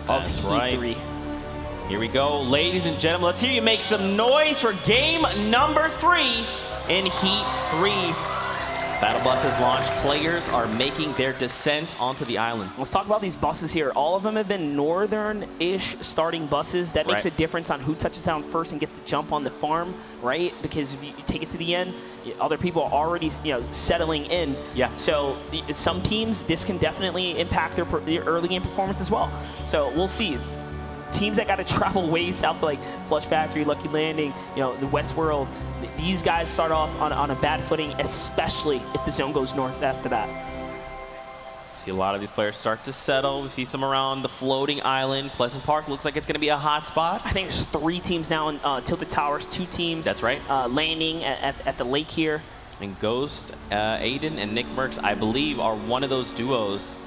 of Heat 3. Here we go, ladies and gentlemen. Let's hear you make some noise for game number 3 in Heat 3. Battle bus has launched. Players are making their descent onto the island. Let's talk about these buses here. All of them have been northern-ish starting buses. That makes a difference on who touches down first and gets to jump on the farm, right? Because if you take it to the end, other people are already, settling in. Yeah. So some teams, this can definitely impact their early game performance as well. So we'll see. Teams that got to travel way south to like Flush Factory, Lucky Landing, the Westworld, these guys start off on a bad footing, especially if the zone goes north after that. See a lot of these players start to settle. We see some around the floating island. Pleasant Park looks like it's going to be a hot spot. I think there's 3 teams now in Tilted Towers, 2 teams. That's right. Landing at the lake here. And Ghost, Aydan, and NICKMERCS, I believe, are one of those duos.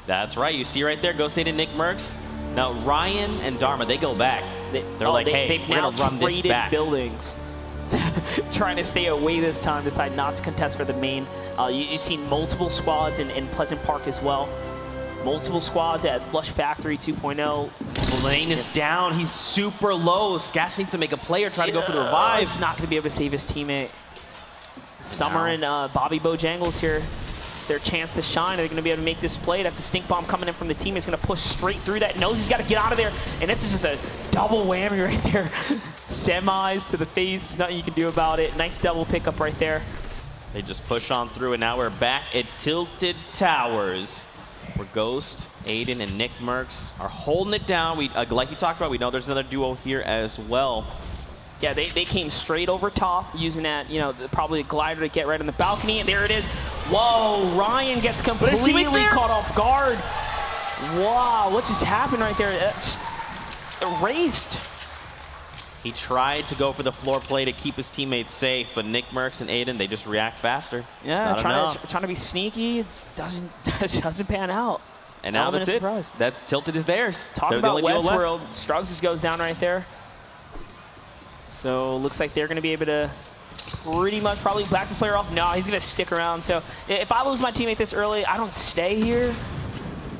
That's right. You see right there, Ghost, Aydan, NICKMERCS. Now, Ryan and Dharma, they go back. They're like, hey, we're going to run this back. Buildings. Trying to stay away this time, decide not to contest for the main. You've seen multiple squads in Pleasant Park as well. Multiple squads at Flush Factory 2.0. Blaine is down. He's super low. Skash needs to make a play or try to go for the revive. He's not going to be able to save his teammate. Summer and Bobby Bojangles here. Their chance to shine. Are they going to be able to make this play? That's a stink bomb coming in from the team. He's going to push straight through that. Knows he's got to get out of there. And it's just a double whammy right there. Semis to the face. There's nothing you can do about it. Nice double pickup right there. They just push on through, and now we're back at Tilted Towers, where Ghost, Aydan, and NICKMERCS are holding it down. Like you talked about, we know there's another duo here as well. Yeah, they came straight over top using that, probably a glider to get right on the balcony, and there it is. Whoa, Ryan gets completely caught off guard. Wow, what just happened right there? Erased. He tried to go for the floor play to keep his teammates safe, but NICKMERCS and Aydan, they just react faster. Yeah, trying to be sneaky, it doesn't pan out. And now that's it. That's Tilted is theirs. Talking about Westworld, Struggs just goes down right there. So looks like they're going to be able to pretty much probably back this player off. No, he's going to stick around. So if I lose my teammate this early, I don't stay here.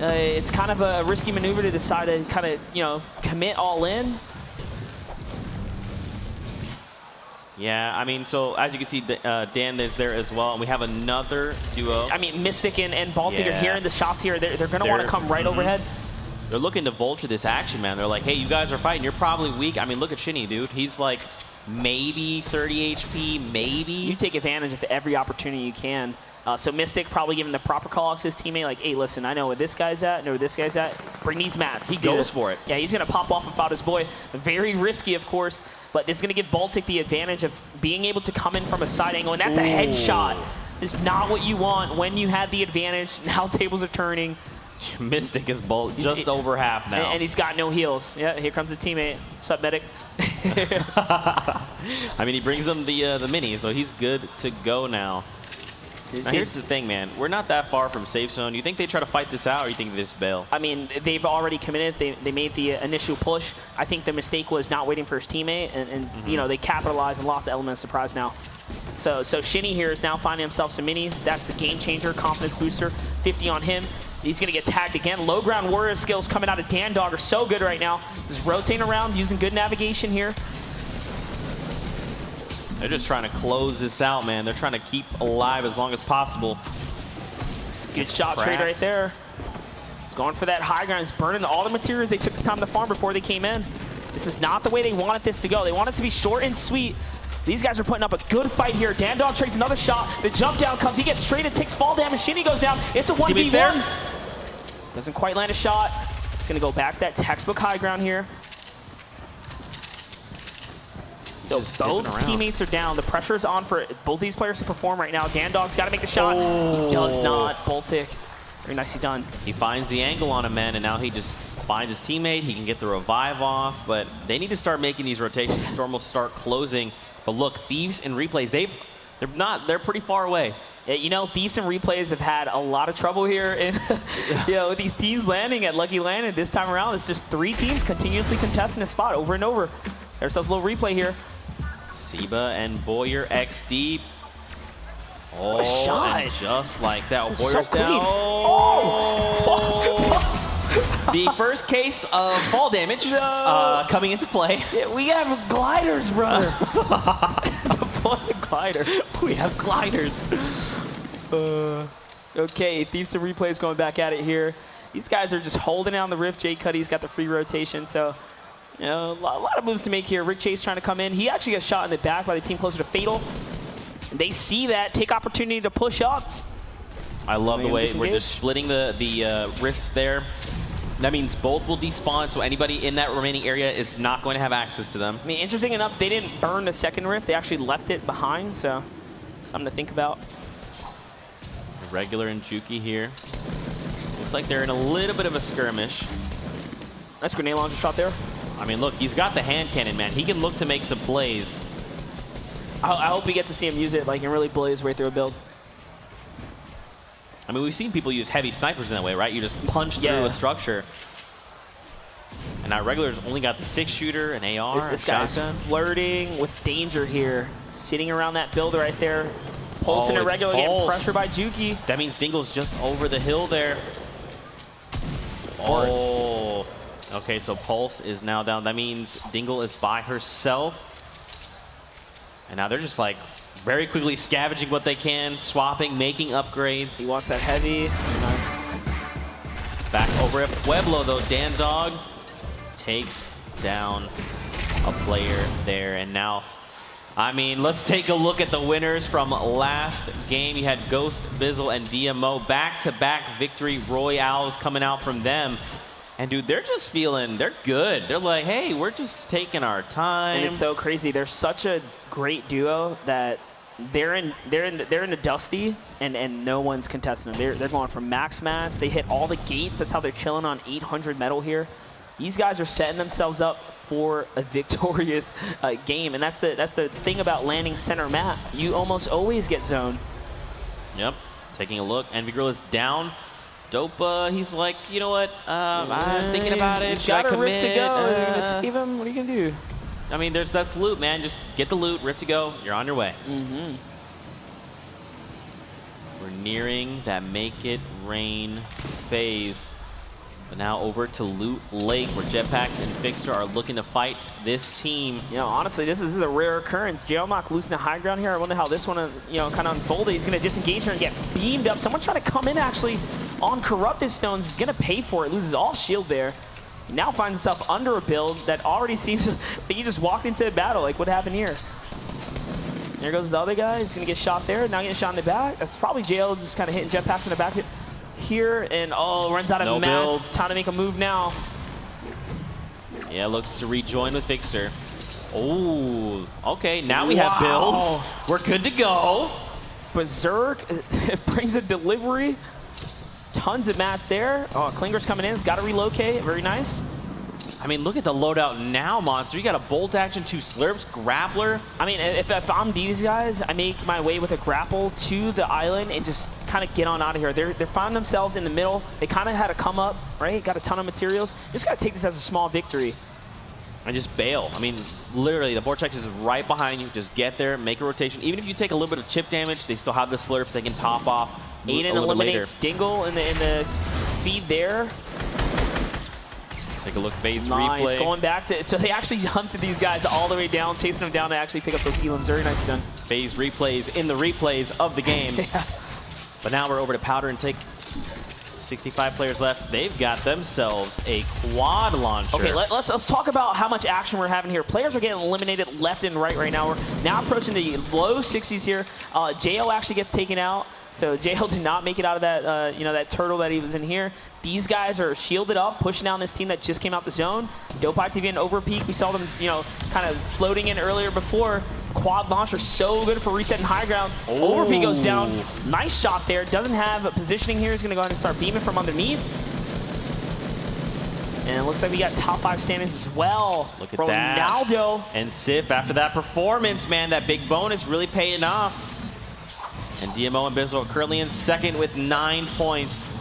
It's kind of a risky maneuver to decide to kind of, commit all in. Yeah, I mean, so as you can see, Dan is there as well, and we have another duo. I mean, Mystic and Baltic are hearing the shots here. They're going to want to come right overhead. They're looking to vulture this action, man. They're like, hey, you guys are fighting. You're probably weak. I mean, look at Shinny, dude. He's like maybe 30 HP, maybe. You take advantage of every opportunity you can. So Mystic probably giving the proper call out to his teammate, like, hey, listen, I know where this guy's at, I know where this guy's at. Bring these mats. He goes for it. Yeah, he's going to pop off and fight his boy. Very risky, of course, but this is going to give Baltic the advantage of being able to come in from a side angle, and that's a headshot. It's not what you want when you had the advantage. Now tables are turning. Mystic is just over half now. And he's got no heals. Yeah, here comes the teammate. What's up, medic? I mean, he brings him the mini, so he's good to go now. Now, here's the thing, man. We're not that far from safe zone. You think they try to fight this out, or you think they just bail? I mean, they've already committed. They made the initial push. I think the mistake was not waiting for his teammate, and they capitalized and lost the element of surprise now. So Shinny here is now finding himself some minis. That's the game changer, confidence booster. 50 on him. He's going to get tagged again. Low ground warrior skills coming out of DanDog are so good right now. Just rotating around, using good navigation here. They're just trying to close this out, man. They're trying to keep alive as long as possible. It's a good shot trade right there. He's going for that high ground. He's burning all the materials they took the time to farm before they came in. This is not the way they wanted this to go. They want it to be short and sweet. These guys are putting up a good fight here. DanDog trades another shot. The jump down comes. He gets straight and takes fall damage. Shinny goes down. It's a 1v1. Doesn't quite land a shot. It's going to go back to that textbook high ground here. So both teammates are down. The pressure is on for both these players to perform right now. DanDog's got to make the shot. He does not. Baltic. Very nicely done. He finds the angle on him, man, and now he just finds his teammate. He can get the revive off, but they need to start making these rotations. Storm will start closing. But look, Thieves and Replays, they're pretty far away. Yeah, Thieves and Replays have had a lot of trouble here in, with these teams landing at Lucky Landing. This time around, it's just 3 teams continuously contesting a spot over and over. There's a little replay here. Seba and Boyer XD. What a shot. And just like that. Boyer's down. Oh! False. The first case of fall damage coming into play. Yeah, we have gliders, brother. Deploy a glider. We have gliders. Okay, Thieves and Replays going back at it here. These guys are just holding down the Rift. Jay Cuddy's got the free rotation, so you know, a lot of moves to make here. Rick Chase trying to come in. He actually got shot in the back by the team closer to Fatal. And they see that, take opportunity to push up. I love the way we're just splitting the rifts there. That means both will despawn, so anybody in that remaining area is not going to have access to them. I mean, interesting enough, they didn't burn the second rift. They actually left it behind, so something to think about. Regular and Juki here. Looks like they're in a little bit of a skirmish. Nice grenade launcher shot there. I mean, look, he's got the hand cannon, man. He can look to make some plays. I hope we get to see him use it, like, and really blow his way through a build. I mean, we've seen people use heavy snipers in that way, right? You just punch through a structure. And now Regular's only got the 6-shooter, an AR, This guy's flirting with danger here. Sitting around that build right there. Pulsing a Regular, getting pressure by Juki. That means Dingle's just over the hill there. Oh. Okay, so Pulse is now down. That means Dingle is by herself. And now they're just like very quickly scavenging what they can, swapping, making upgrades. He wants that heavy. Nice. Back over at Pueblo though, Dan Dog takes down a player there. And now, I mean, let's take a look at the winners from last game. You had Ghost, Bizzle, and DMO. Back-to-back victory royales coming out from them. And dude, they're just feeling, they're good. They're like, hey, we're just taking our time. And it's so crazy. They're such a great duo that they're in the Dusty, and no one's contesting them. They're going for max mats. They hit all the gates. That's how they're chilling on 800 metal here. These guys are setting themselves up for a victorious game, and that's the thing about landing center map. You almost always get zoned. Yep. Taking a look, Envy Girl is down. Dope, he's like, you know what? I'm thinking about it. Should I commit? Rift to go. They're gonna save him. What are you gonna do? I mean, that's loot, man. Just get the loot, Rift to go. You're on your way. We're nearing that make it rain phase. But now over to Loot Lake, where Jetpacks and Fixter are looking to fight this team. You know, honestly, this is a rare occurrence. Geomock losing the high ground here. I wonder how this one, you know, kind of unfolded. He's going to disengage her and get beamed up. Someone trying to come in, actually, on Corrupted Stones. He's going to pay for it. Loses all shield there. He now finds himself under a build that already seems like he just walked into a battle. Like, what happened here? There goes the other guy. He's going to get shot there. Now getting shot in the back. That's probably JL just kind of hitting Jetpacks in the back here, and runs out of mats. Time to make a move now. Yeah, looks to rejoin with Fixter. Oh, okay, now we have builds. We're good to go. Berserk brings a delivery. Tons of mats there. Oh, Klinger's coming in. He's got to relocate. Very nice. I mean, look at the loadout now, Monster. You got a bolt action, 2 slurps, grappler. I mean, if I'm these guys, I make my way with a grapple to the island and just kind of get on out of here. They're finding themselves in the middle. They kind of had to come up, right? Got a ton of materials. Just got to take this as a small victory. And just bail. I mean, literally, the Vortex is right behind you. Just get there, make a rotation. Even if you take a little bit of chip damage, they still have the slurps they can top off. Aydan eliminates Dingle in the feed there. Take a look, phase nice. replay. Going back to, so they actually hunted these guys all the way down, chasing them down to actually pick up those elims. Very nicely done. Phase replays in the replays of the game. Yeah. But now we're over to Powder and take 65 players left. They've got themselves a quad launcher. Okay, let's talk about how much action we're having here. Players are getting eliminated left and right now. We're now approaching the low 60s here. JL actually gets taken out. So JL did not make it out of that, you know, that turtle that he was in here. These guys are shielded up, pushing down this team that just came out the zone. Dopeye TV and Overpeak, we saw them, you know, kind of floating in earlier before. Quad launcher, so good for resetting high ground. Overpeak goes down. Nice shot there. Doesn't have a positioning here. He's going to go ahead and start beaming from underneath. And it looks like we got top 5 standings as well. Look at that. Ronaldo. And Sif, after that performance, man, that big bonus really paying off. And DMO and Bizzle are currently in second with 9 points.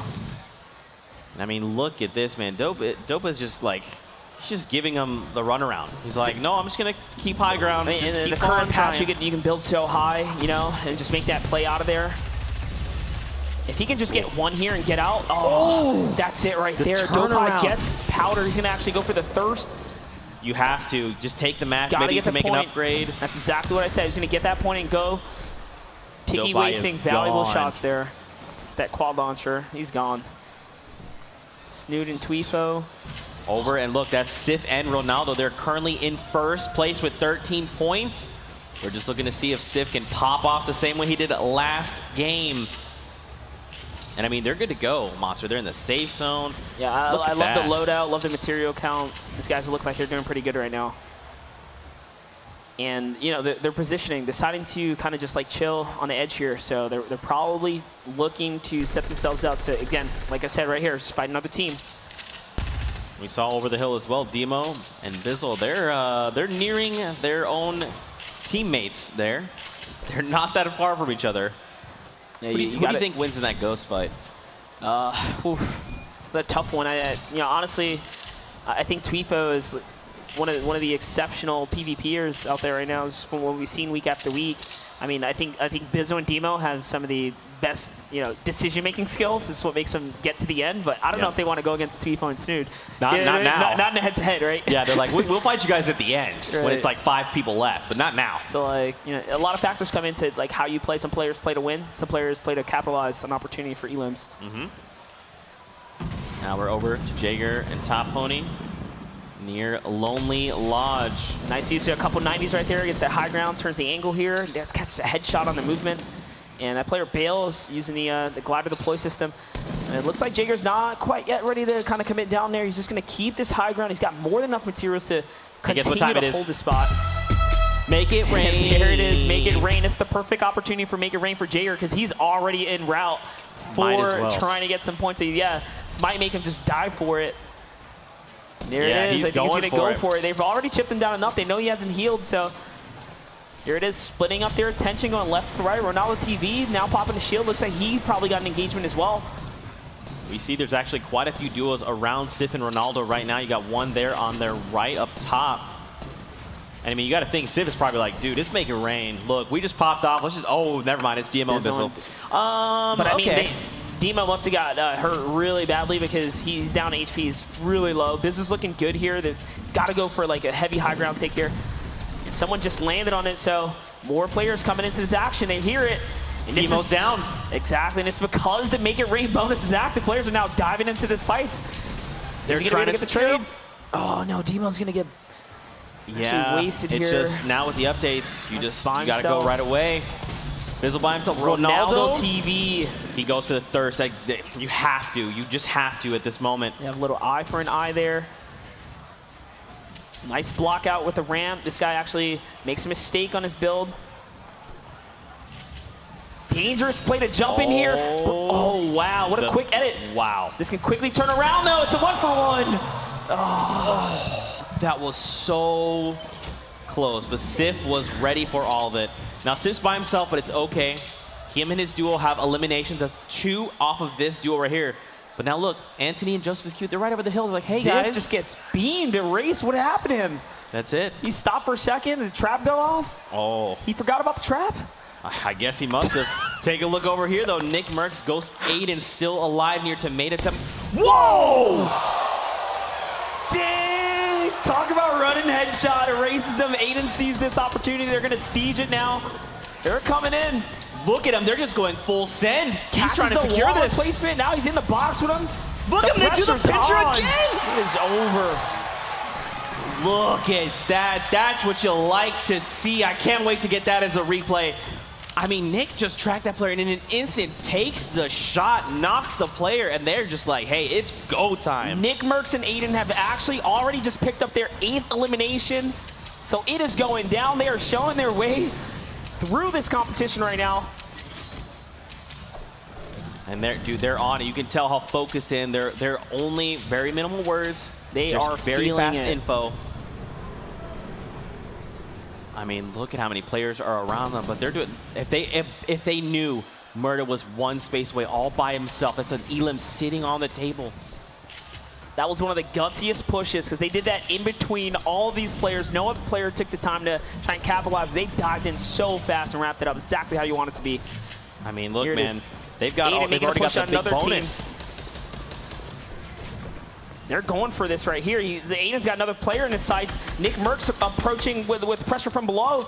And I mean, look at this, man. Dopa is just like, he's just giving him the runaround. He's like, no, I'm just going to keep high ground. I mean, in the current patch, you can build so high, you know, and just make that play out of there. If he can just get one here and get out, that's it right there. Dopai gets powder. He's going to actually go for the thirst. You have to. Just take the match. Gotta Maybe you can make an upgrade. That's exactly what I said. He's going to get that point and go. Tiki Dopai wasting is valuable gone. shots there. That quad launcher, he's gone. Snood and Tweefo. Over, and look, that's Sif and Ronaldo. They're currently in first place with 13 points. We're just looking to see if Sif can pop off the same way he did last game. And I mean, they're good to go, Monster. They're in the safe zone. Yeah, I love the loadout, love the material count. These guys look like they're doing pretty good right now. And, you know, they're positioning, deciding to kind of just like chill on the edge here. So they're probably looking to set themselves up to, again, like I said right here, just fight another team. We saw over the hill as well, Demo and Bizzle. They're nearing their own teammates there. They're not that far from each other. Yeah, who do you think wins in that ghost fight? The tough one. You know, honestly, I think Tweefo is one of the exceptional PvPers out there right now. Is from what we've seen week after week. I mean, I think Bizzo and Demo have some of the best, you know, decision-making skills. This is what makes them get to the end. But I don't know if they want to go against Tweefo and Snood. Not now. Not in a head-to-head, right? Yeah, they're like, we'll fight you guys at the end when it's like 5 people left, but not now. So, like, you know, a lot of factors come into like how you play. Some players play to win. Some players play to capitalize on opportunity for elims. Now we're over to Jaeger and Top Pony near Lonely Lodge. Nice use of a couple 90s right there. Gets that high ground, turns the angle here. That's catches a headshot on the movement. And that player bails using the glider deploy system. And it looks like Jaeger's not quite yet ready to kind of commit down there. He's just going to keep this high ground. He's got more than enough materials to continue to hold the spot. Make it rain. And there it is. Make it rain. It's the perfect opportunity for Make It Rain for Jaeger because he's already en route for trying to get some points. So yeah, this might make him just die for it. There it is. I think he's going to go for it. They've already chipped him down enough. They know he hasn't healed, so here it is, splitting up their attention, going left to right. Ronaldo TV now popping the shield. Looks like he probably got an engagement as well. We see there's actually quite a few duos around Sif and Ronaldo right now. You got one there on their right up top. And I mean, you got to think Sif is probably like, dude, it's making rain. Look, we just popped off. Let's just, oh, never mind. It's DMO and Bizzle. But I mean, Demo must have got hurt really badly because he's down HP. He's really low. Bizzle's looking good here. They've got to go for like a heavy high ground take here. And someone just landed on it, so more players coming into this action. They hear it. And this is down. Exactly, and it's because the Make It Rain bonus is active. Players are now diving into this fight. They're trying to get the trade. Oh no, Demo's gonna get wasted here. It's just now with the updates, you gotta go right away. Bizzle by himself. Ronaldo TV. He goes for the thirst. You have to. You just have to at this moment. You have a little eye for an eye there. Nice block out with the ramp. This guy actually makes a mistake on his build. Dangerous play to jump in here. Oh, wow. What a quick edit. Wow. This can quickly turn around, though. It's a 1-for-1. That was so close. But Sif was ready for all of it. Now, Sif's by himself, but it's okay. Him and his duo have eliminations. That's 2 off of this duo right here. But now look, Anthony and Joseph is cute. They're right over the hill. They're like, hey, guys. Sif just gets beamed, erased. What happened to him? That's it. He stopped for a second. Did the trap go off? Oh. He forgot about the trap? I guess he must have. Take a look over here, though. NICKMERCS, Ghost Aydan still alive near Tomato Temp. Whoa! Dang! Talk about running headshot. Erases him. Aydan sees this opportunity. They're going to siege it now. They're coming in. Look at him. They're just going full send. He's trying to the secure this. Placement. Now he's in the box with him. Look at him. They do the picture again. It is over. Look at that. That's what you like to see. I can't wait to get that as a replay. I mean, Nick just tracked that player and in an instant takes the shot, knocks the player, and they're just like, hey, it's go time. NICKMERCS and Aydan have actually already just picked up their 8th elimination. So it is going down. They are showing their way through this competition right now. And they're on it. You can tell how focused in. They're only very minimal words. They just are very fast it. info. I mean, look at how many players are around them. But they're doing. If they knew Murda was one space away all by himself, that's an Elim sitting on the table. That was one of the gutsiest pushes because they did that in between all these players. No other player took the time to try and capitalize. They dived in so fast and wrapped it up exactly how you want it to be. I mean, look, man. They've already got the big bonus. They're going for this right here. Aydan's got another player in his sights. NICKMERCS approaching with pressure from below.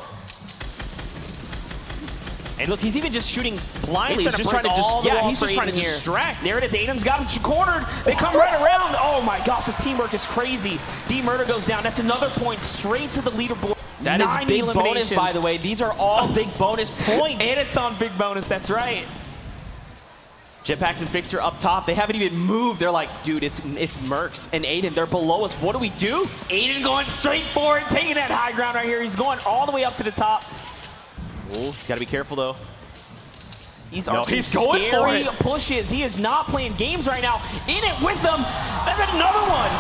And look, he's even just shooting blindly. He's just trying to distract. There it is. Aydan's got him cornered. They come right around. Oh my gosh, this teamwork is crazy. D-Murder goes down. That's another point straight to the leaderboard. That is big bonus, by the way. These are all big bonus points. And it's on big bonus. That's right. Jetpacks and Fixer up top. They haven't even moved. They're like, dude, it's Mercs and Aydan. They're below us. What do we do? Aydan going straight for it, taking that high ground right here. He's going all the way up to the top. Oh, he's got to be careful, though. He's going for it. Pushes. He is not playing games right now. In it with them. There's another one.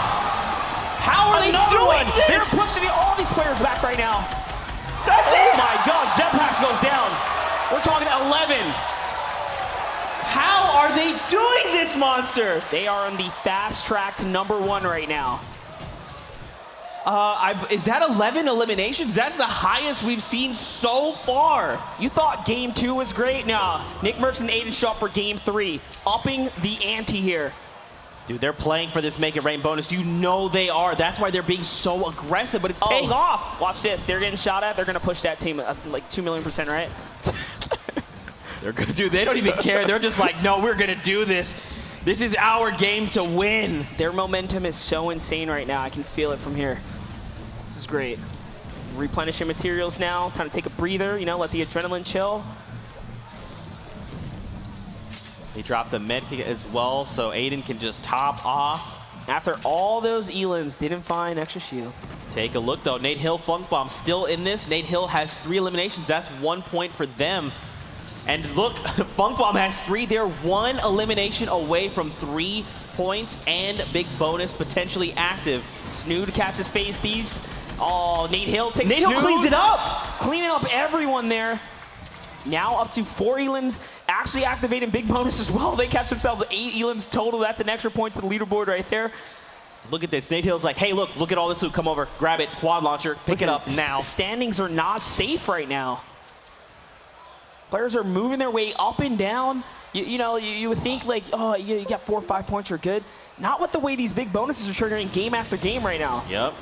How are they doing this? They're pushing all these players back right now. That's it. Oh, my gosh. Jetpacks goes down. We're talking 11. How are they doing this, monster? They are on the fast track to #1 right now. Is that 11 eliminations? That's the highest we've seen so far. You thought game 2 was great? No. NICKMERCS and Aydan show up for game 3, upping the ante here. Dude, they're playing for this Make It Rain bonus. You know they are. That's why they're being so aggressive, but it's paying off. Watch this. They're getting shot at. They're going to push that team like 2,000,000%, right? They're good, dude. They don't even care. They're just like, no, we're gonna do this. This is our game to win. Their momentum is so insane right now. I can feel it from here. This is great. Replenishing materials now. Time to take a breather. You know, let the adrenaline chill. They dropped the med kick as well, so Aydan can just top off. After all those elims, didn't find extra shield. Take a look though. Nate Hill, Funk Bomb still in this. Nate Hill has 3 eliminations. That's 1 point for them. And look, Funk Bomb has 3. They're 1 elimination away from 3 points and big bonus potentially active. Snood catches Phase Thieves. Oh, Nate Hill takes Nate Hill cleans it up. Cleaning up everyone there. Now up to 4 elims. Actually activating big bonus as well. They catch themselves 8 elims total. That's an extra point to the leaderboard right there. Look at this. Nate Hill's like, hey, look at all this loot. Come over, grab it, quad launcher, pick it up now. Standings are not safe right now. Players are moving their way up and down. You would think like, oh, you got 4 or 5 points, you're good. Not with the way these big bonuses are triggering game after game right now. Yep.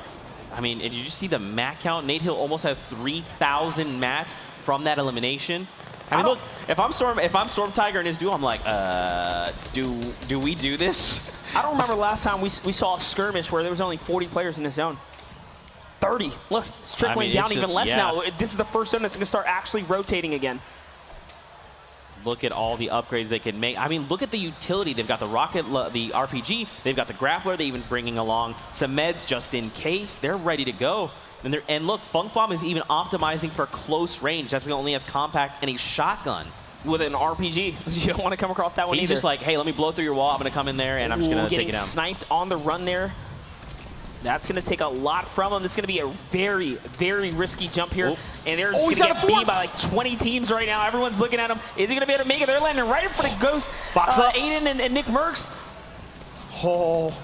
I mean, and you just see the mat count. Nate Hill almost has 3,000 mats from that elimination. I mean, look, if I'm Storm Tiger and his duo, I'm like, do we do this? I don't remember the last time we saw a skirmish where there was only 40 players in the zone. 30. Look, it's trickling down even less now. This is the first zone that's going to start actually rotating again. Look at all the upgrades they can make. I mean, look at the utility. They've got the rocket, the RPG. They've got the grappler. They're even bringing along some meds just in case. They're ready to go. And look, Funk Bomb is even optimizing for close range. That's why he only has compact and a shotgun. With an RPG. You don't want to come across that one either. He's just like, hey, let me blow through your wall. I'm going to come in there, and I'm just going to take it down. Getting sniped on the run there. That's going to take a lot from him. This is going to be a very, very risky jump here. And they're just going to get beat by like 20 teams right now. Everyone's looking at him. Is he going to be able to make it? They're landing right in front of Ghost, Aydan, and NICKMERCS. Oh,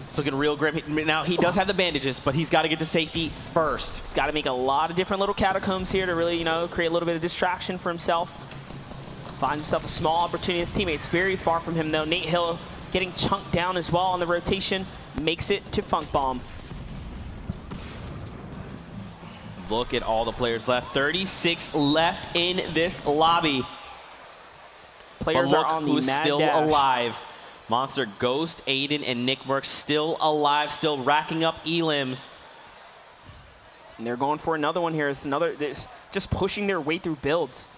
it's looking real grim. Now, he does have the bandages, but he's got to get to safety first. He's got to make a lot of different little catacombs here to really, create a little bit of distraction for himself. Find himself a small opportunity. His teammate's very far from him, though. Nate Hill getting chunked down as well on the rotation. Makes it to Funk Bomb. Look at all the players left. 36 left in this lobby. Players are on the who's mad still dash. alive. Monster, Ghost, Aydan, and NICKMERCS still alive, still racking up elims. And they're going for another one here. It's just pushing their way through builds.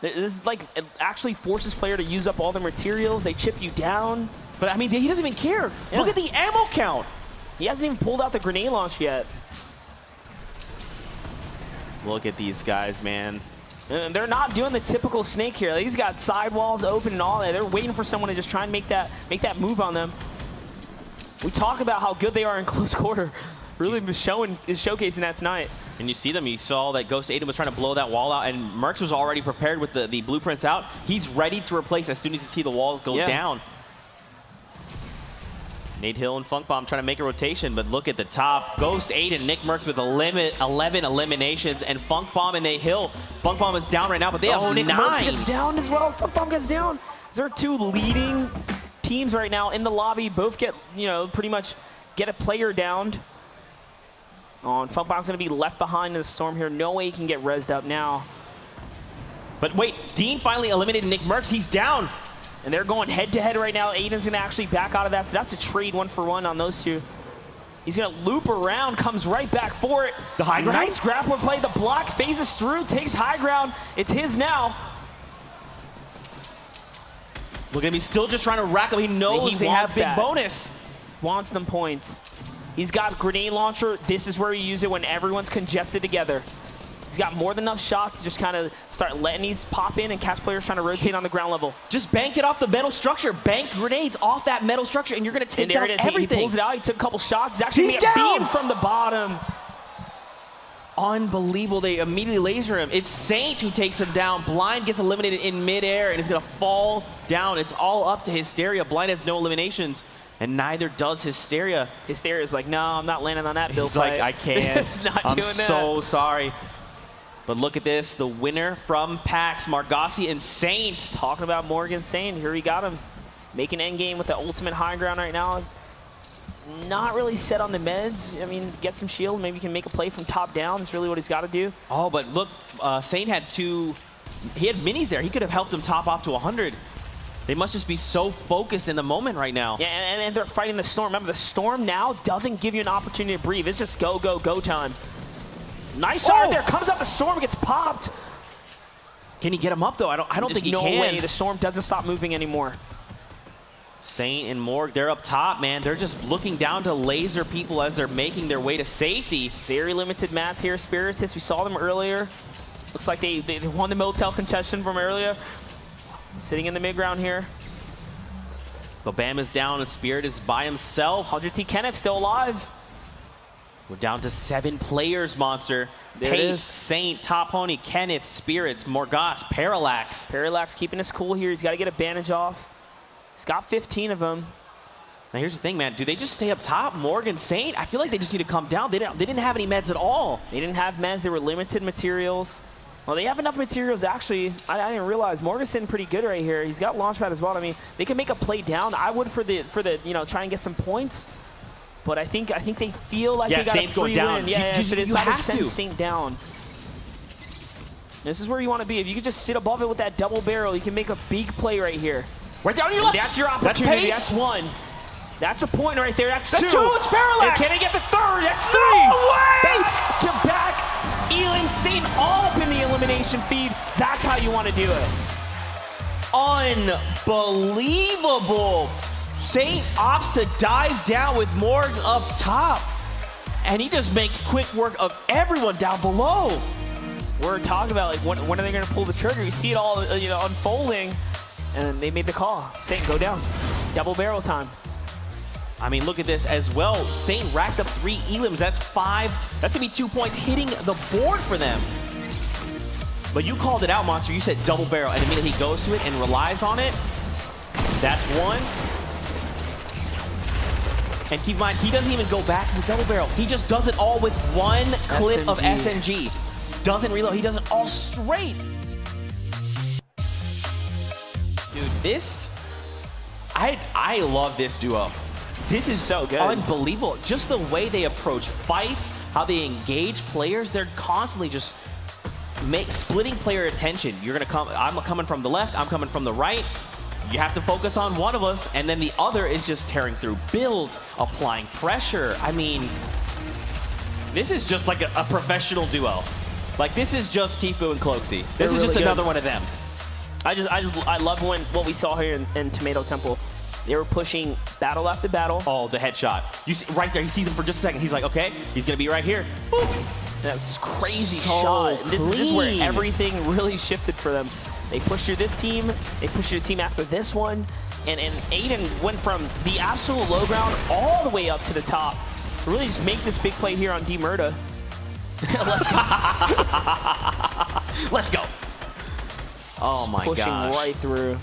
This is like, it actually forces player to use up all their materials. They chip you down. But I mean, he doesn't even care. Yeah. Look at the ammo count. He hasn't even pulled out the grenade launch yet. Look at these guys, man. And they're not doing the typical Snake here. He's got sidewalls open and all that. They're waiting for someone to just try and make that move on them. We talk about how good they are in close quarter. Really is showcasing that tonight. And you see them. You saw that Ghost Aydan was trying to blow that wall out, and Mercs was already prepared with the blueprints out. He's ready to replace as soon as you see the walls go down. Nate Hill and Funk Bomb trying to make a rotation, but look at the top. Ghost, Aydan, NICKMERCS with 11 eliminations, and Funk Bomb and Nate Hill. Funk Bomb is down right now, but they have 9. NICKMERCS gets down as well. Funk Bomb gets down. There are 2 leading teams right now in the lobby. Both get, pretty much get a player downed. Oh, and Funk Bomb's going to be left behind in the storm here. No way he can get rezzed up now. But wait, Dean finally eliminated NICKMERCS. He's down. And they're going head-to-head right now. Aydan's going to actually back out of that, so that's a trade 1-for-1 on those 2. He's going to loop around, comes right back for it. The high ground? Nice grappler play. The block phases through, takes high ground. It's his now. Look at him. He's still just trying to rack up. He knows they have big bonus. Wants them points. He's got grenade launcher. This is where you use it when everyone's congested together. He's got more than enough shots to just kind of start letting these pop in and catch players trying to rotate on the ground level. Just bank it off the metal structure. Bank grenades off that metal structure, and you're going to take down everything. He pulls it out. He took a couple shots. He's actually going to get beamed from the bottom. Unbelievable. They immediately laser him. It's Saint who takes him down. Blind gets eliminated in midair and is going to fall down. It's all up to Hysteria. Blind has no eliminations, and neither does Hysteria. Hysteria's like, no, I'm not landing on that build. He's like, I can't. I'm so sorry. But look at this, the winner from PAX, Margossi and Saint. Talking about Morgan Saint, here we got him. Making endgame with the ultimate high ground right now. Not really set on the meds. I mean, get some shield, maybe he can make a play from top down. That's really what he's got to do. Oh, but look, Saint had 2, he had minis there. He could have helped him top off to 100. They must just be so focused in the moment right now. Yeah, and they're fighting the storm. Remember, the storm now doesn't give you an opportunity to breathe. It's just go, go, go time. Nice shot there. Comes up the storm, gets popped. Can he get him up though? I don't think he can. No way. The storm doesn't stop moving anymore. Saint and Morg, they're up top, man. They're just looking down to laser people as they're making their way to safety. Very limited mats here. Spiritus, we saw them earlier. Looks like they won the Motel contestation from earlier. Sitting in the mid ground here. Bam is down and Spirit is by himself. 100T Kenneth still alive. We're down to 7 players, Monster. Pate, Saint, Top Pony, Kenneth, Spirits, Morgas, Parallax. Parallax keeping us cool here. He's got to get a bandage off. He's got 15 of them. Now here's the thing, man. Do they just stay up top, Morgan, Saint? I feel like they just need to come down. They didn't have any meds at all. They didn't have meds. They were limited materials. Well, they have enough materials, actually. I didn't realize Morgan's sitting pretty good right here. He's got launchpad as well. I mean, they can make a play down. I would for the try and get some points. But I think they feel like they got Saint's a free going down. win. Yeah, so they decided to send to. Saint down. This is where you want to be. If you could just sit above it with that double barrel, you can make a big play right here. Right down your left. That's your opportunity. That's 1. That's a point right there. That's 2. That's 2. It's Parallax. And can he get the 3rd? That's 3. No way! Back to back. Elin Saint all up in the elimination feed. That's how you want to do it. Unbelievable. Saint opts to dive down with Morgs up top. And he just makes quick work of everyone down below. We're talking about, like, when are they going to pull the trigger? You see it all, unfolding. And they made the call. Saint, go down. Double barrel time. I mean, look at this as well. Saint racked up 3 elims. That's 5. That's going to be 2 points hitting the board for them. But you called it out, Monster. You said double barrel. And immediately he goes to it and relies on it. That's 1. And keep in mind, he doesn't even go back to the double barrel. He just does it all with 1 clip of SMG. Doesn't reload. He does it all straight. Dude, this... I love this duo. This is so good. Unbelievable. Just the way they approach fights, how they engage players. They're constantly just splitting player attention. You're gonna come. I'm coming from the left. I'm coming from the right. You have to focus on one of us, and then the other is just tearing through builds, applying pressure. I mean, this is just like a professional duo. Like, this is just Tfue and Cloaksy. This is just another one of them. I love what we saw here in Tomato Temple. They were pushing battle after battle. Oh, the headshot. You see right there, he sees him for just a second. He's like, okay, he's gonna be right here. Boop. That was this crazy shot. This is just where everything really shifted for them. They pushed through this team, they pushed through the team after this one, and Aydan went from the absolute low ground all the way up to the top. To really just make this big play here on D-Murda. Let's go. Let's go. Oh my gosh. Pushing right through.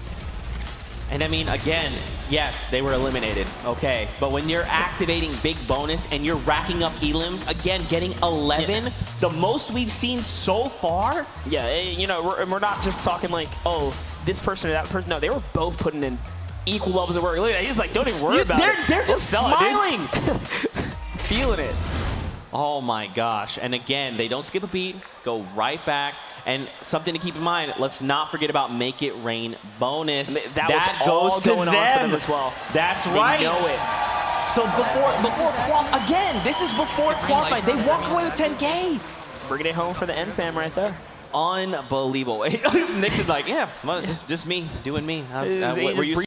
And I mean, again, yes, they were eliminated, okay. But when you're activating big bonus and you're racking up elims, again, getting 11, the most we've seen so far. Yeah, you know, we're not just talking like, oh, this person or that person. No, they were both putting in equal levels of work. Look at that, he's like, don't even worry about it. They're just smiling. Feeling it. Oh my gosh. And again, they don't skip a beat, go right back. And something to keep in mind, let's not forget about Make It Rain bonus. That goes to them as well. That's right. They know it. So again, this is before qualifying. They walk away with 10K. Bringing it home for the N fam right there. Unbelievable. Nixon's like, yeah, well, just me doing me. Were you